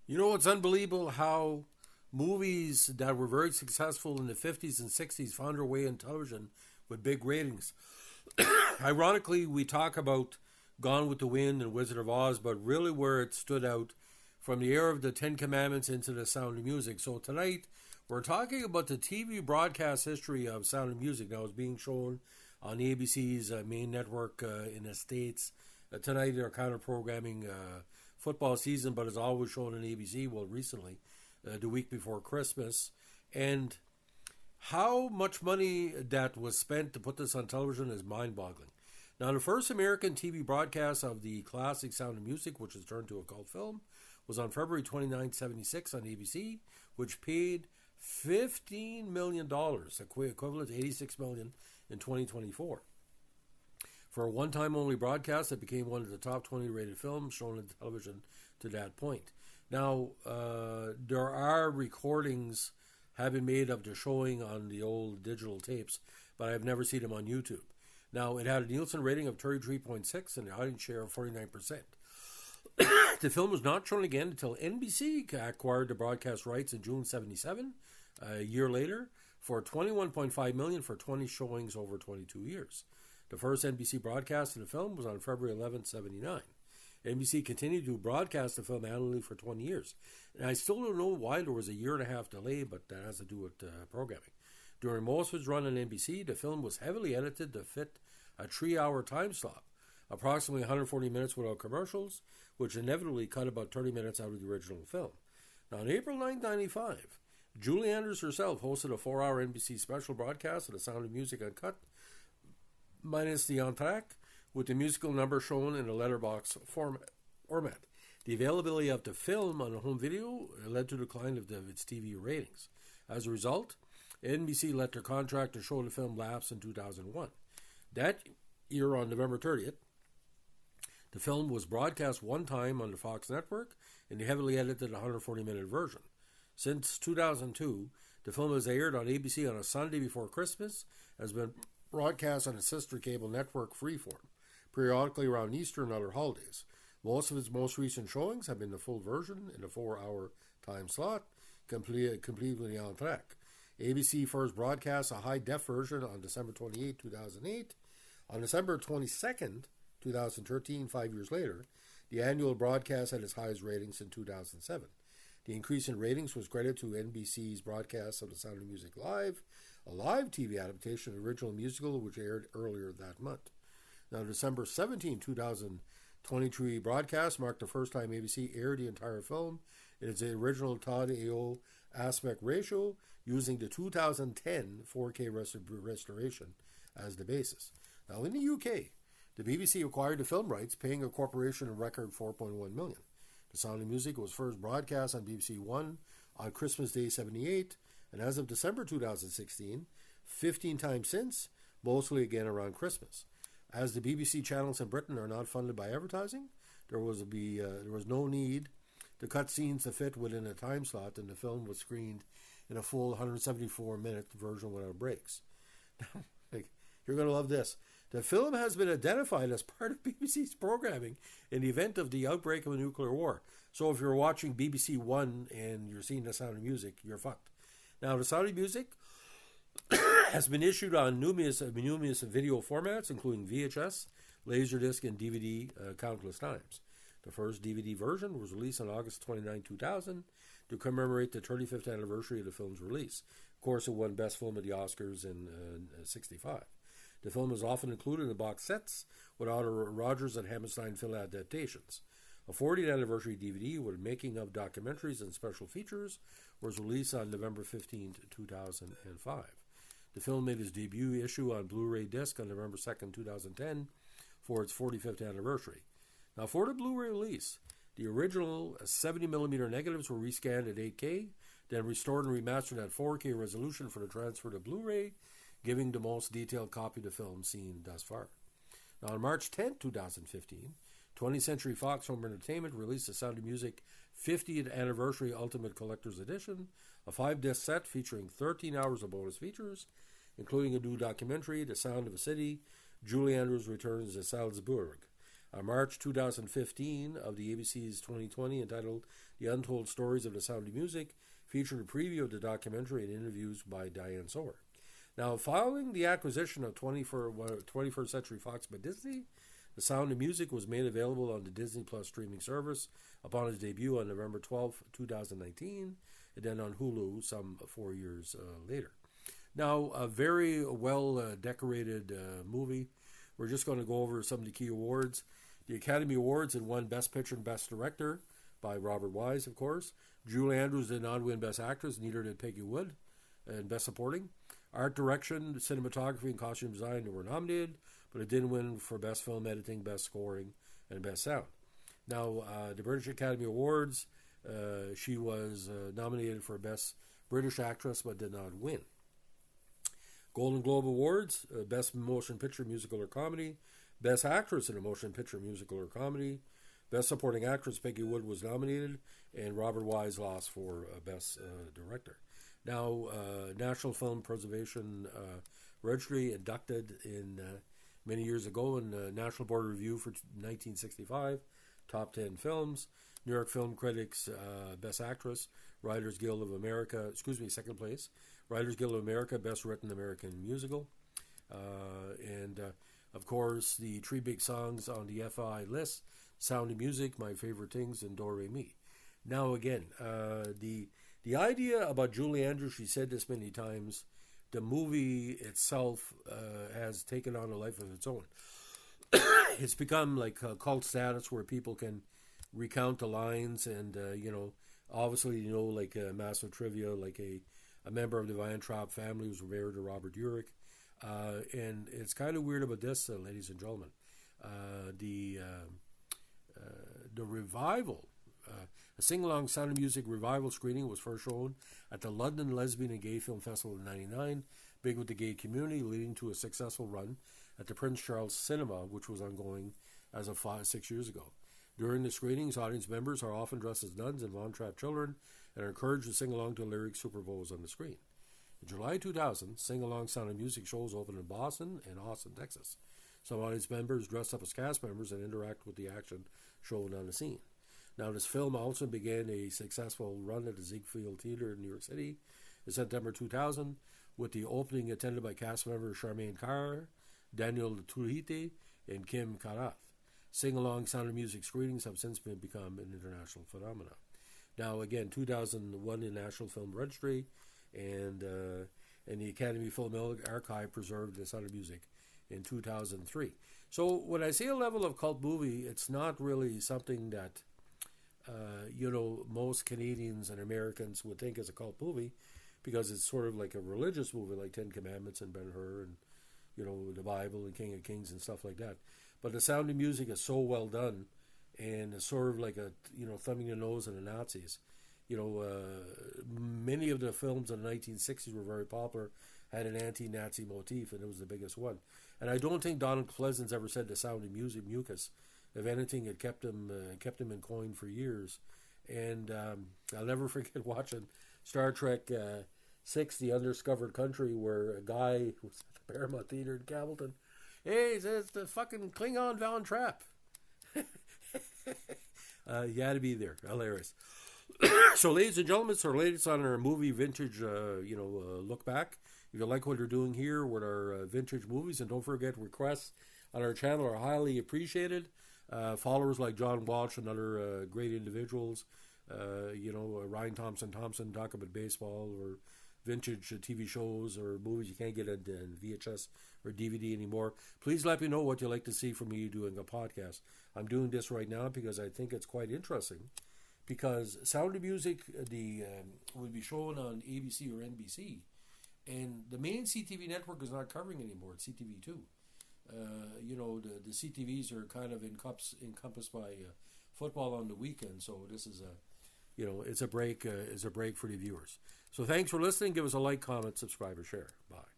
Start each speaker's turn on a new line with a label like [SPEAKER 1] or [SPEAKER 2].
[SPEAKER 1] You know, it's unbelievable how movies that were very successful in the 50s and 60s found their way in television with big ratings. Ironically, we talk about Gone with the Wind and Wizard of Oz, but really where it stood out from the era of the Ten Commandments into the Sound of Music. So tonight, we're talking about the TV broadcast history of Sound of Music. Now, it's being shown on ABC's main network in the States. Tonight, they're kind of programming football season, but it's always shown on ABC. Well, recently, the week before Christmas. And how much money that was spent to put this on television is mind-boggling. Now, the first American TV broadcast of the classic Sound of Music, which was turned to a cult film, was on February 29, 1976 on ABC, which paid $15 million, equivalent to $86 million in 2024. For a one-time only broadcast, it became one of the top 20 rated films shown on television to that point. Now, there are recordings have been made of the showing on the old digital tapes, but I've never seen them on YouTube. Now, it had a Nielsen rating of 33.6 and an audience share of 49%. The film was not shown again until NBC acquired the broadcast rights in June 77, a year later, for $21.5 million for 20 showings over 22 years. The first NBC broadcast of the film was on February 11, 79. NBC continued to broadcast the film annually for 20 years. And I still don't know why there was a year and a half delay, but that has to do with programming. During most of its run on NBC, the film was heavily edited to fit a 3-hour time slot, approximately 140 minutes without commercials, which inevitably cut about 30 minutes out of the original film. Now, on April 9, 1995, Julie Andrews herself hosted a 4-hour NBC special broadcast of The Sound of Music Uncut, minus the entr'acte, with the musical number shown in a letterbox format. The availability of the film on a home video led to the decline of its TV ratings. As a result, NBC let their contract to show the film lapse in 2001. That year, on November 30th, the film was broadcast one time on the Fox network in the heavily edited 140-minute version. Since 2002, the film has aired on ABC on a Sunday before Christmas, has been broadcast on its sister cable network Freeform, periodically around Easter and other holidays. Most of its most recent showings have been the full version in a 4-hour time slot, completely on track. ABC first broadcast a high-def version on December 28, 2008. On December 22nd, 2013, 5 years later, the annual broadcast had its highest ratings in 2007. The increase in ratings was credited to NBC's broadcast of The Sound of Music Live, a live TV adaptation of the original musical which aired earlier that month. Now, December 17, 2023 broadcast marked the first time ABC aired the entire film in its original Todd AO aspect ratio, using the 2010 4K restoration as the basis. Now, in the UK, the BBC acquired the film rights, paying a corporation a record $4.1 million. The Sound of Music was first broadcast on BBC One on Christmas Day 78, and as of December 2016, 15 times since, mostly again around Christmas. As the BBC channels in Britain are not funded by advertising, there was no need to cut scenes to fit within a time slot, and the film was screened in a full 174-minute version without breaks. You're going to love this. The film has been identified as part of BBC's programming in the event of the outbreak of a nuclear war. So if you're watching BBC One and you're seeing The Sound of Music, you're fucked. Now, The Sound of Music has been issued on numerous video formats, including VHS, Laserdisc, and DVD countless times. The first DVD version was released on August 29, 2000 to commemorate the 35th anniversary of the film's release. Of course, it won Best Film at the Oscars in 65. The film is often included in box sets with Otto Rogers and Hammerstein film adaptations. A 40th anniversary DVD with making of documentaries and special features was released on November 15, 2005. The film made its debut issue on Blu-ray disc on November 2, 2010 for its 45th anniversary. Now, for the Blu-ray release, the original 70mm negatives were rescanned at 8K, then restored and remastered at 4K resolution for the transfer to Blu-ray, giving the most detailed copy of the film seen thus far. Now, on March 10, 2015, 20th Century Fox Home Entertainment released the Sound of Music 50th Anniversary Ultimate Collector's Edition, a 5-disc set featuring 13 hours of bonus features, including a new documentary, The Sound of a City, Julie Andrews Returns to Salzburg, March 2015 of the ABC's 2020, entitled The Untold Stories of the Sound of Music, featured a preview of the documentary and interviews by Diane Sawyer. Now, following the acquisition of 21st Century Fox by Disney, The Sound of Music was made available on the Disney Plus streaming service upon its debut on November 12, 2019, and then on Hulu some 4 years later. Now, a very well-decorated movie. We're just going to go over some of the key awards. The Academy Awards, it won Best Picture and Best Director by Robert Wise, of course. Julie Andrews did not win Best Actress, neither did Peggy Wood, and Best Supporting. Art Direction, Cinematography, and Costume Design were nominated, but it didn't win for Best Film Editing, Best Scoring, and Best Sound. Now, the British Academy Awards, she was nominated for Best British Actress, but did not win. Golden Globe Awards, Best Motion Picture, Musical, or Comedy. Best Actress in a Motion Picture, Musical, or Comedy. Best Supporting Actress, Peggy Wood was nominated, and Robert Wise lost for Best Director. Now, National Film Preservation Registry, inducted in many years ago in the National Board Review for 1965, top 10 films. New York Film Critics, Best Actress, Writers Guild of America, second place. Writers Guild of America, Best Written American Musical. And, of course, the three big songs on the FI list, Sound of Music, My Favorite Things, and Do Re Mi. Now, again, the idea about Julie Andrews, she said this many times, the movie itself has taken on a life of its own. It's become like a cult status where people can recount the lines and, obviously, like massive trivia, like a member of the Van Trapp family was married to Robert Urich. And it's kind of weird about this, ladies and gentlemen. The revival, a sing-along Sound of Music revival screening was first shown at the London Lesbian and Gay Film Festival in 1999, big with the gay community, leading to a successful run at the Prince Charles Cinema, which was ongoing as of 6 years ago. During the screenings, audience members are often dressed as nuns and Von Trapp children and are encouraged to sing along to lyrics superimposed on the screen. In July 2000, sing-along Sound of Music shows opened in Boston and Austin, Texas. Some audience members dress up as cast members and interact with the action shown on the scene. Now, this film also began a successful run at the Ziegfeld Theater in New York City in September 2000, with the opening attended by cast members Charmaine Carr, Daniel Trujillo, and Kim Karath. Sing-along Sound of Music screenings have since become an international phenomenon. Now, again, 2001 in National Film Registry, and the Academy Film Archive preserved the Sound of Music in 2003. So when I say a level of cult movie, it's not really something that most Canadians and Americans would think is a cult movie, because it's sort of like a religious movie, like Ten Commandments and Ben-Hur and the Bible and King of Kings and stuff like that. But The Sound of Music is so well done, and it's sort of like a thumbing the nose at the Nazis. Many of the films in the 1960s were very popular, had an anti-Nazi motif, and it was the biggest one. And I don't think Donald Pleasance ever said The Sound of Music mucus. If anything, it kept him in coin for years. And I'll never forget watching Star Trek 6, The Undiscovered Country, where a guy was at the Paramount Theater in Campbellton. Hey, it's the fucking Klingon Von Trapp. You had to be there. Hilarious. So, ladies and gentlemen, it's our latest on our movie vintage, look back. If you like what we're doing here with our vintage movies, and don't forget, requests on our channel are highly appreciated. Followers like John Walsh and other great individuals, Ryan Thompson talk about baseball or vintage TV shows or movies you can't get in VHS or DVD anymore. Please let me know what you'd like to see from me doing a podcast. I'm doing this right now because I think it's quite interesting. Because Sound of Music, will be shown on ABC or NBC, and the main CTV network is not covering anymore. It's CTV2. The CTVs are kind of encompassed by football on the weekend. So this is it's a break for the viewers. So thanks for listening. Give us a like, comment, subscribe, or share. Bye.